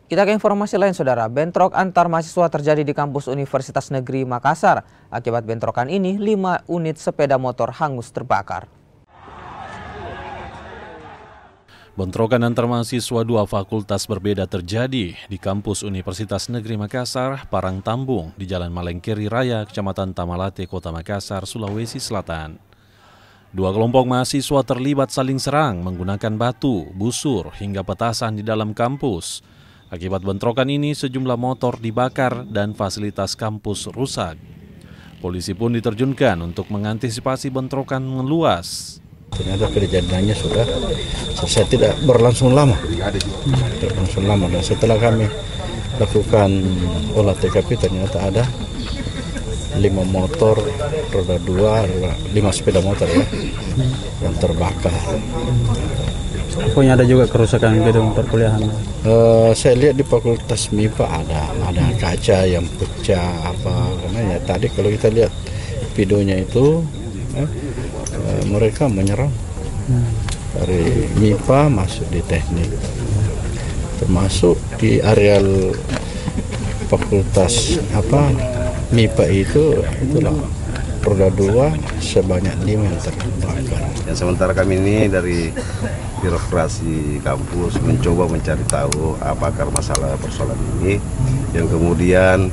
Kita ke informasi lain, Saudara. Bentrok antar mahasiswa terjadi di kampus Universitas Negeri Makassar. Akibat bentrokan ini, 5 unit sepeda motor hangus terbakar. Bentrokan antar mahasiswa dua fakultas berbeda terjadi di kampus Universitas Negeri Makassar, Parangtambung, di Jalan Malengkeri Raya, Kecamatan Tamalate, Kota Makassar, Sulawesi Selatan. Dua kelompok mahasiswa terlibat saling serang menggunakan batu, busur, hingga petasan di dalam kampus. Akibat bentrokan ini, sejumlah motor dibakar dan fasilitas kampus rusak. Polisi pun diterjunkan untuk mengantisipasi bentrokan meluas. Ternyata kejadiannya sudah selesai, tidak berlangsung lama. Dan setelah kami lakukan olah TKP, ternyata ada 5 motor roda 2, 5 sepeda motor ya, yang terbakar. Pokoknya ada juga kerusakan gedung perkuliahan. Saya lihat di Fakultas MIPA ada kaca yang pecah karena ya tadi kalau kita lihat videonya itu mereka menyerang dari MIPA masuk di teknik, termasuk di areal Fakultas MIPA itulah roda 2 sebanyak 5 yang terbakar. Ya, sementara kami ini dari birokrasi kampus mencoba mencari tahu apa akar masalah persoalan ini, yang kemudian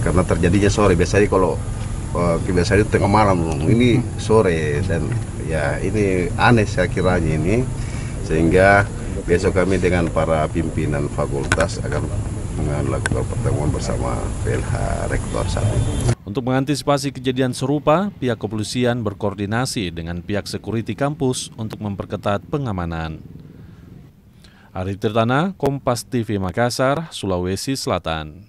karena terjadinya sore, biasanya kalau biasanya tengah malam, ini sore, dan ya ini aneh saya kiranya ini, sehingga besok kami dengan para pimpinan fakultas akan melakukan pertemuan bersama PLH Rektor 1. Untuk mengantisipasi kejadian serupa, pihak kepolisian berkoordinasi dengan pihak sekuriti kampus untuk memperketat pengamanan. Ari Tirtana, Kompas TV Makassar, Sulawesi Selatan.